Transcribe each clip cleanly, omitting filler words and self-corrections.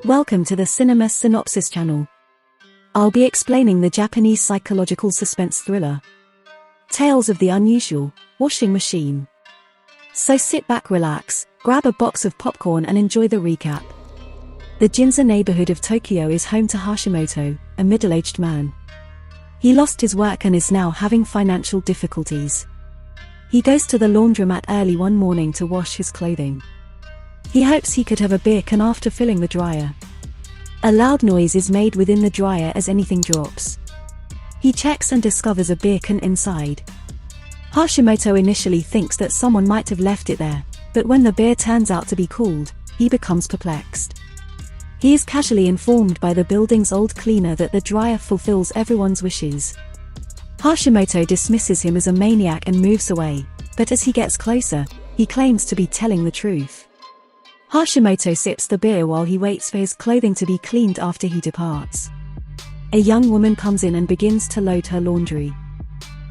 Welcome to the Cinema Synopsis channel. I'll be explaining the Japanese psychological suspense thriller, Tales of the Unusual Washing Machine. So sit back, relax, grab a box of popcorn and enjoy the recap. The Ginza neighborhood of Tokyo is home to Hashimoto, a middle-aged man. He lost his work and is now having financial difficulties. He goes to the laundromat early one morning to wash his clothing. He hopes he could have a beer can after filling the dryer. A loud noise is made within the dryer as anything drops. He checks and discovers a beer can inside. Hashimoto initially thinks that someone might have left it there, but when the beer turns out to be cooled, he becomes perplexed. He is casually informed by the building's old cleaner that the dryer fulfills everyone's wishes. Hashimoto dismisses him as a maniac and moves away, but as he gets closer, he claims to be telling the truth. Hashimoto sips the beer while he waits for his clothing to be cleaned after he departs. A young woman comes in and begins to load her laundry.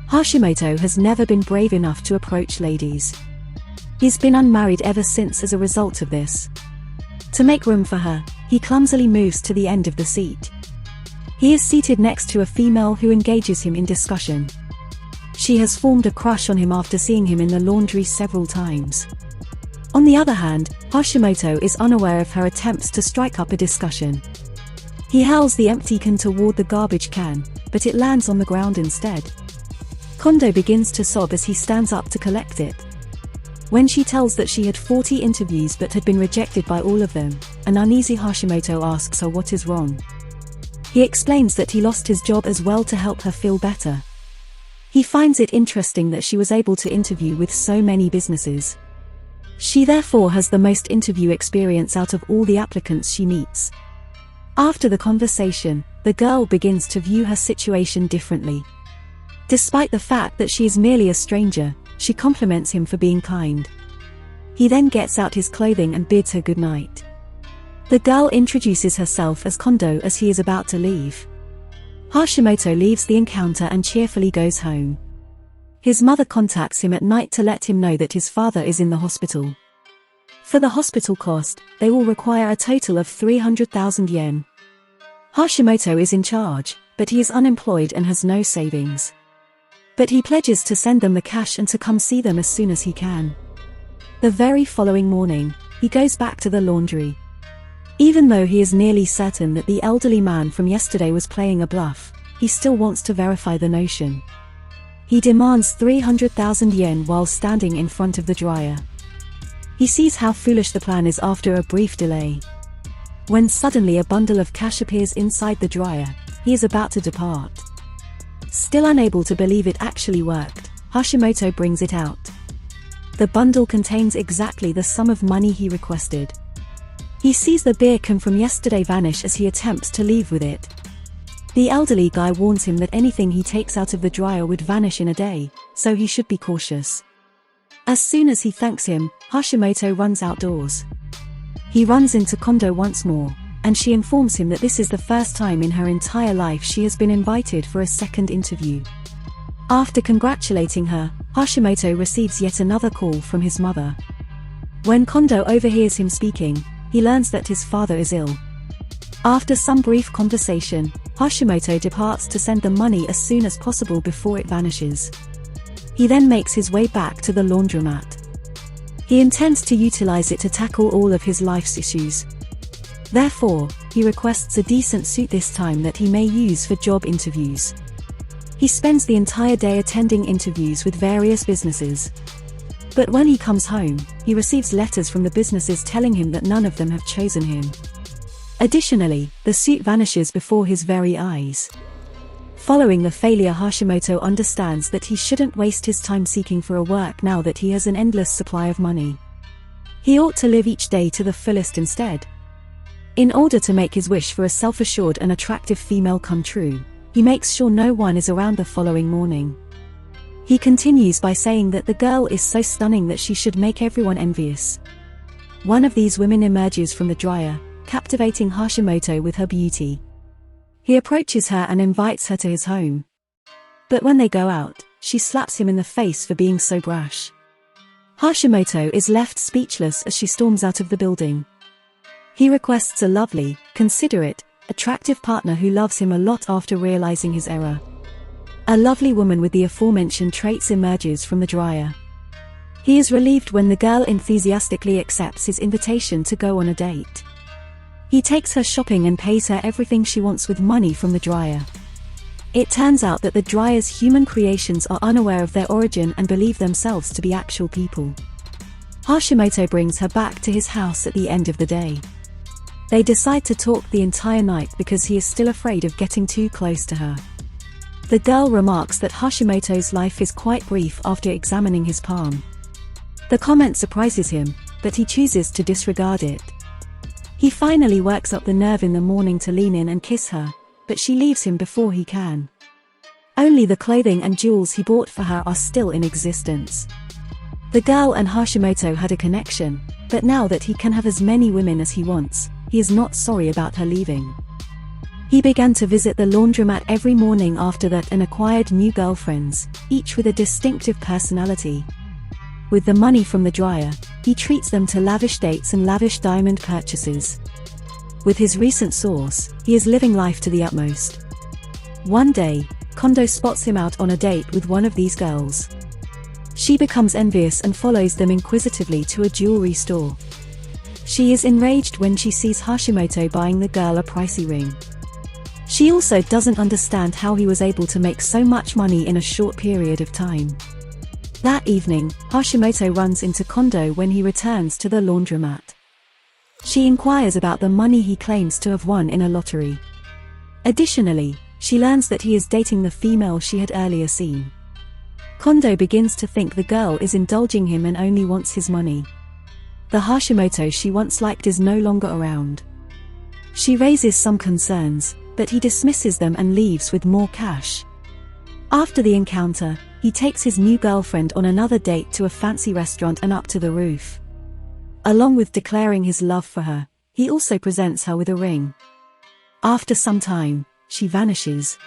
Hashimoto has never been brave enough to approach ladies. He's been unmarried ever since as a result of this. To make room for her, he clumsily moves to the end of the seat. He is seated next to a female who engages him in discussion. She has formed a crush on him after seeing him in the laundry several times. On the other hand, Hashimoto is unaware of her attempts to strike up a discussion. He hurls the empty can toward the garbage can, but it lands on the ground instead. Kondo begins to sob as he stands up to collect it. When she tells that she had 40 interviews but had been rejected by all of them, an uneasy Hashimoto asks her what is wrong. He explains that he lost his job as well to help her feel better. He finds it interesting that she was able to interview with so many businesses. She therefore has the most interview experience out of all the applicants she meets. After the conversation, the girl begins to view her situation differently. Despite the fact that she is merely a stranger, she compliments him for being kind. He then gets out his clothing and bids her goodnight. The girl introduces herself as Kondo as he is about to leave. Hashimoto leaves the encounter and cheerfully goes home. His mother contacts him at night to let him know that his father is in the hospital. For the hospital cost, they will require a total of 300,000 yen. Hashimoto is in charge, but he is unemployed and has no savings. But he pledges to send them the cash and to come see them as soon as he can. The very following morning, he goes back to the laundry. Even though he is nearly certain that the elderly man from yesterday was playing a bluff, he still wants to verify the notion. He demands 300,000 yen while standing in front of the dryer. He sees how foolish the plan is after a brief delay. When suddenly a bundle of cash appears inside the dryer, he is about to depart. Still unable to believe it actually worked, Hashimoto brings it out. The bundle contains exactly the sum of money he requested. He sees the beer can from yesterday vanish as he attempts to leave with it. The elderly guy warns him that anything he takes out of the dryer would vanish in a day, so he should be cautious. As soon as he thanks him, Hashimoto runs outdoors. He runs into Kondo once more, and she informs him that this is the first time in her entire life she has been invited for a second interview. After congratulating her, Hashimoto receives yet another call from his mother. When Kondo overhears him speaking, he learns that his father is ill. After some brief conversation, Hashimoto departs to send the money as soon as possible before it vanishes. He then makes his way back to the laundromat. He intends to utilize it to tackle all of his life's issues. Therefore, he requests a decent suit this time that he may use for job interviews. He spends the entire day attending interviews with various businesses. But when he comes home, he receives letters from the businesses telling him that none of them have chosen him. Additionally, the suit vanishes before his very eyes. Following the failure, Hashimoto understands that he shouldn't waste his time seeking for a work now that he has an endless supply of money. He ought to live each day to the fullest instead. In order to make his wish for a self-assured and attractive female come true, he makes sure no one is around the following morning. He continues by saying that the girl is so stunning that she should make everyone envious. One of these women emerges from the dryer, captivating Hashimoto with her beauty. He approaches her and invites her to his home. But when they go out, she slaps him in the face for being so brash. Hashimoto is left speechless as she storms out of the building. He requests a lovely, considerate, attractive partner who loves him a lot after realizing his error. A lovely woman with the aforementioned traits emerges from the dryer. He is relieved when the girl enthusiastically accepts his invitation to go on a date. He takes her shopping and pays her everything she wants with money from the dryer. It turns out that the dryer's human creations are unaware of their origin and believe themselves to be actual people. Hashimoto brings her back to his house at the end of the day. They decide to talk the entire night because he is still afraid of getting too close to her. The girl remarks that Hashimoto's life is quite brief after examining his palm. The comment surprises him, but he chooses to disregard it. He finally works up the nerve in the morning to lean in and kiss her, but she leaves him before he can. Only the clothing and jewels he bought for her are still in existence. The girl and Hashimoto had a connection, but now that he can have as many women as he wants, he is not sorry about her leaving. He began to visit the laundromat every morning after that and acquired new girlfriends, each with a distinctive personality. With the money from the dryer, he treats them to lavish dates and lavish diamond purchases. With his recent source, he is living life to the utmost. One day, Kondo spots him out on a date with one of these girls. She becomes envious and follows them inquisitively to a jewelry store. She is enraged when she sees Hashimoto buying the girl a pricey ring. She also doesn't understand how he was able to make so much money in a short period of time. That evening, Hashimoto runs into Kondo when he returns to the laundromat. She inquires about the money he claims to have won in a lottery. Additionally, she learns that he is dating the female she had earlier seen. Kondo begins to think the girl is indulging him and only wants his money. The Hashimoto she once liked is no longer around. She raises some concerns, but he dismisses them and leaves with more cash. After the encounter, he takes his new girlfriend on another date to a fancy restaurant and up to the roof. Along with declaring his love for her, he also presents her with a ring. After some time, she vanishes.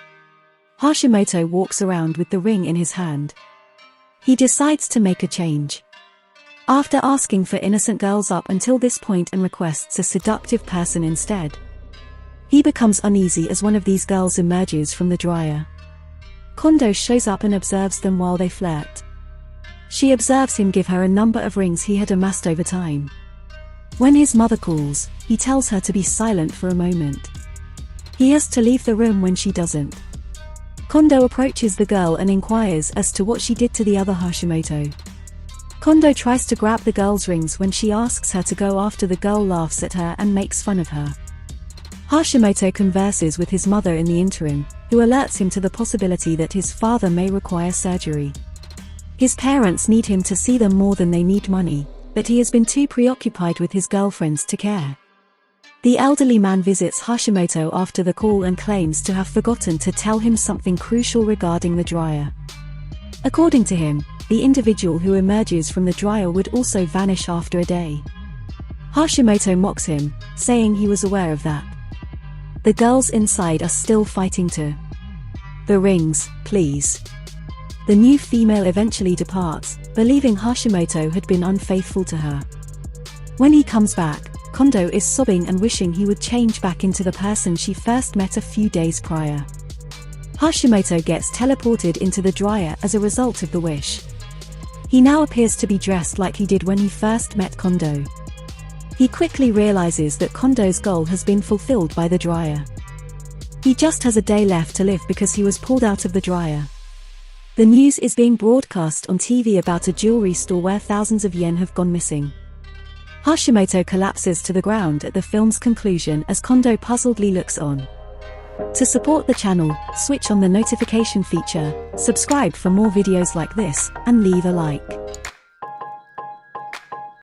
Hashimoto walks around with the ring in his hand. He decides to make a change. After asking for innocent girls up until this point and requests a seductive person instead. He becomes uneasy as one of these girls emerges from the dryer. Kondo shows up and observes them while they flirt. She observes him give her a number of rings he had amassed over time. When his mother calls, he tells her to be silent for a moment. He has to leave the room when she doesn't. Kondo approaches the girl and inquires as to what she did to the other Hashimoto. Kondo tries to grab the girl's rings when she asks her to go after the girl laughs at her and makes fun of her. Hashimoto converses with his mother in the interim, who alerts him to the possibility that his father may require surgery. His parents need him to see them more than they need money, but he has been too preoccupied with his girlfriends to care. The elderly man visits Hashimoto after the call and claims to have forgotten to tell him something crucial regarding the dryer. According to him, the individual who emerges from the dryer would also vanish after a day. Hashimoto mocks him, saying he was aware of that. The girls inside are still fighting to the rings, please. The new female eventually departs, believing Hashimoto had been unfaithful to her. When he comes back, Kondo is sobbing and wishing he would change back into the person she first met a few days prior. Hashimoto gets teleported into the dryer as a result of the wish. He now appears to be dressed like he did when he first met Kondo. He quickly realizes that Kondo's goal has been fulfilled by the dryer. He just has a day left to live because he was pulled out of the dryer. The news is being broadcast on TV about a jewelry store where thousands of yen have gone missing. Hashimoto collapses to the ground at the film's conclusion as Kondo puzzledly looks on. To support the channel, switch on the notification feature, subscribe for more videos like this, and leave a like.